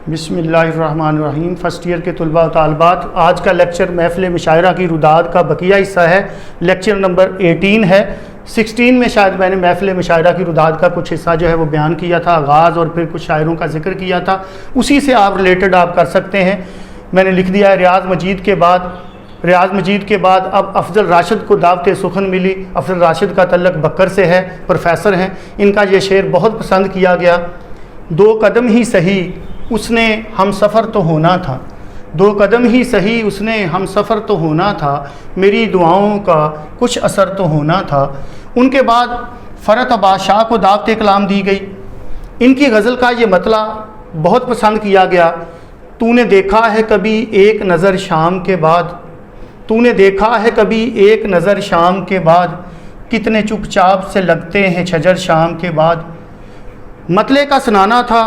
بسم اللہ الرحمن الرحیم۔ فرسٹ ایئر کے طلباء و طالبات، آج کا لیکچر محفل مشاعرہ کی رداد کا بقیہ حصہ ہے۔ لیکچر نمبر 18 ہے۔ 16 میں شاید میں نے محفل مشاعرہ کی رداد کا کچھ حصہ جو ہے وہ بیان کیا تھا، آغاز اور پھر کچھ شاعروں کا ذکر کیا تھا، اسی سے آپ ریلیٹڈ آپ کر سکتے ہیں۔ میں نے لکھ دیا ہے ریاض مجید کے بعد اب افضل راشد کو دعوت سخن ملی۔ افضل راشد کا تعلق بکر سے ہے، پروفیسر ہیں۔ ان کا یہ شعر بہت پسند کیا گیا۔ دو قدم ہی صحیح اس نے ہم سفر تو ہونا تھا، دو قدم ہی صحیح اس نے ہم سفر تو ہونا تھا، میری دعاؤں کا کچھ اثر تو ہونا تھا۔ ان کے بعد فرت عباس شاہ کو دعوت کلام دی گئی۔ ان کی غزل کا یہ مطلع بہت پسند کیا گیا۔ تو نے دیکھا ہے کبھی ایک نظر شام کے بعد، تو نے دیکھا ہے کبھی ایک نظر شام کے بعد، کتنے چپ چاپ سے لگتے ہیں چھجر شام کے بعد۔ مطلع کا سنانا تھا،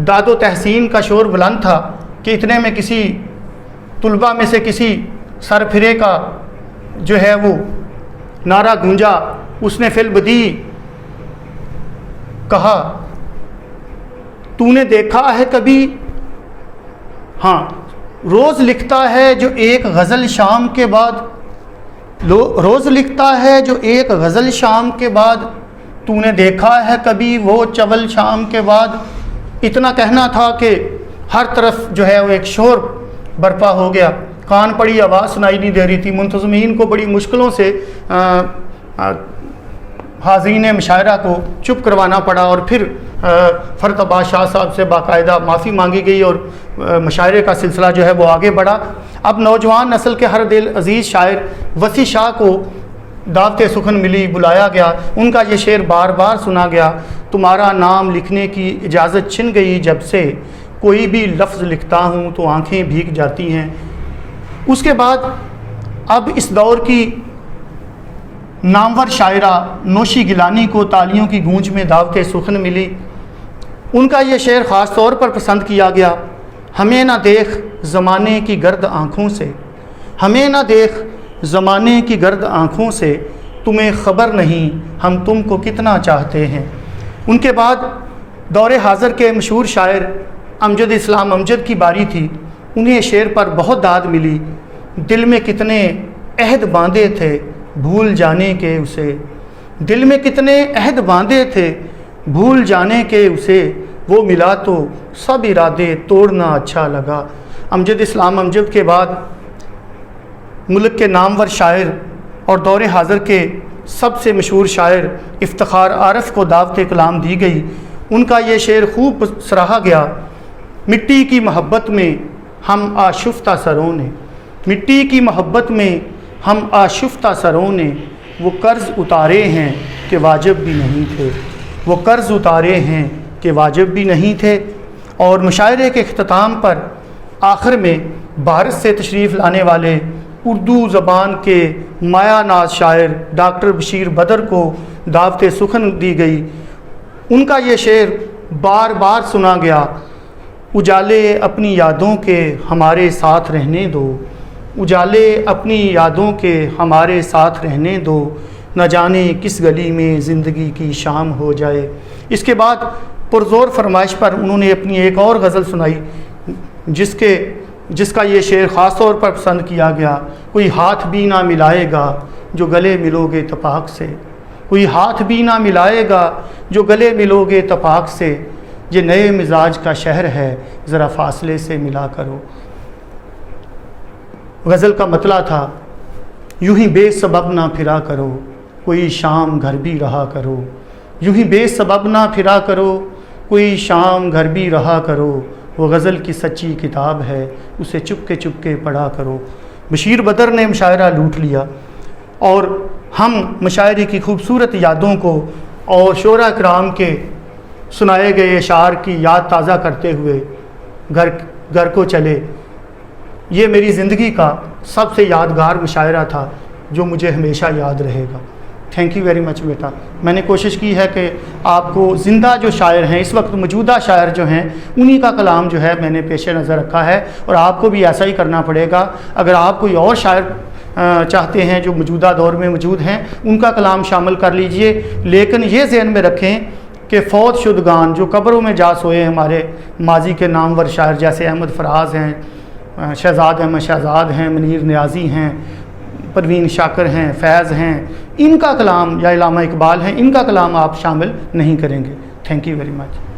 داد و تحسین کا شور بلند تھا کہ اتنے میں کسی طلباء میں سے کسی سر پھرے کا جو ہے وہ نعرہ گونجا۔ اس نے فی البدی کہا، تو نے دیکھا ہے کبھی، ہاں روز لکھتا ہے جو ایک غزل شام کے بعد، روز لکھتا ہے جو ایک غزل شام کے بعد، تو نے دیکھا ہے کبھی وہ چول شام کے بعد۔ اتنا کہنا تھا کہ ہر طرف جو ہے وہ ایک شور برپا ہو گیا، کان پڑی آواز سنائی نہیں دے رہی تھی۔ منتظمین کو بڑی مشکلوں سے حاضرین مشاعرہ کو چپ کروانا پڑا، اور پھر فرت عباس شاہ صاحب سے باقاعدہ معافی مانگی گئی اور مشاعرے کا سلسلہ جو ہے وہ آگے بڑھا۔ اب نوجوان نسل کے ہر دل عزیز شاعر وسیع شاہ کو دعوت سخن ملی، بلایا گیا۔ ان کا یہ شعر بار بار سنا گیا، تمہارا نام لکھنے کی اجازت چھن گئی جب سے، کوئی بھی لفظ لکھتا ہوں تو آنکھیں بھیگ جاتی ہیں۔ اس کے بعد اب اس دور کی نامور شاعرہ نوشی گیلانی کو تالیوں کی گونج میں دعوت سخن ملی۔ ان کا یہ شعر خاص طور پر پسند کیا گیا، ہمیں نہ دیکھ زمانے کی گرد آنکھوں سے، ہمیں نہ دیکھ زمانے کی گرد آنکھوں سے، تمہیں خبر نہیں ہم تم کو کتنا چاہتے ہیں۔ ان کے بعد دور حاضر کے مشہور شاعر امجد اسلام امجد کی باری تھی۔ انہیں شعر پر بہت داد ملی، دل میں کتنے عہد باندھے تھے بھول جانے کے اسے، دل میں کتنے عہد باندھے تھے بھول جانے کے اسے، وہ ملا تو سب ارادے توڑنا اچھا لگا۔ امجد اسلام امجد کے بعد ملک کے نامور شاعر اور دور حاضر کے سب سے مشہور شاعر افتخار عارف کو دعوت کلام دی گئی۔ ان کا یہ شعر خوب سراہا گیا، مٹی کی محبت میں ہم آشفتہ سروں نے، مٹی کی محبت میں ہم آشفتہ سروں نے، وہ قرض اتارے ہیں کہ واجب بھی نہیں تھے، وہ قرض اتارے ہیں کہ واجب بھی نہیں تھے۔ اور مشاعرے کے اختتام پر آخر میں بھارت سے تشریف لانے والے اردو زبان کے مایا ناز شاعر ڈاکٹر بشیر بدر کو دعوت سخن دی گئی۔ ان کا یہ شعر بار بار سنا گیا، اجالے اپنی یادوں کے ہمارے ساتھ رہنے دو، اجالے اپنی یادوں کے ہمارے ساتھ رہنے دو، نہ جانے کس گلی میں زندگی کی شام ہو جائے۔ اس کے بعد پرزور فرمائش پر انہوں نے اپنی ایک اور غزل سنائی جس کا یہ شعر خاص طور پر پسند کیا گیا، کوئی ہاتھ بھی نہ ملائے گا جو گلے ملو گے تپاک سے، کوئی ہاتھ بھی نہ ملائے گا جو گلے ملو گے تپاک سے، یہ نئے مزاج کا شہر ہے ذرا فاصلے سے ملا کرو۔ غزل کا مطلع تھا، یوں ہی بے سبب نہ پھرا کرو، کوئی شام گھر بھی رہا کرو، یوں ہی بے سبب نہ پھرا کرو، کوئی شام گھر بھی رہا کرو، وہ غزل کی سچی کتاب ہے اسے چپ کے پڑھا کرو۔ بشیر بدر نے مشاعرہ لوٹ لیا، اور ہم مشاعرے کی خوبصورت یادوں کو اور شعراء کرام کے سنائے گئے اشعار کی یاد تازہ کرتے ہوئے گھر کو چلے۔ یہ میری زندگی کا سب سے یادگار مشاعرہ تھا جو مجھے ہمیشہ یاد رہے گا۔ تھینک یو ویری مچ بیٹا۔ میں نے کوشش کی ہے کہ آپ کو زندہ جو شاعر ہیں اس وقت موجودہ شاعر جو ہیں انہی کا کلام جو ہے میں نے پیش نظر رکھا ہے، اور آپ کو بھی ایسا ہی کرنا پڑے گا۔ اگر آپ کوئی اور شاعر چاہتے ہیں جو موجودہ دور میں موجود ہیں ان کا کلام شامل کر لیجئے، لیکن یہ ذہن میں رکھیں کہ فوت شدگان جو قبروں میں جا سوئے ہمارے ماضی کے نامور شاعر جیسے احمد فراز ہیں، شہزاد احمد شہزاد ہیں، منیر نیازی ہیں، پروین شاکر ہیں، فیض ہیں، ان کا کلام یا علامہ اقبال ہیں، ان کا کلام آپ شامل نہیں کریں گے۔ Thank you very much.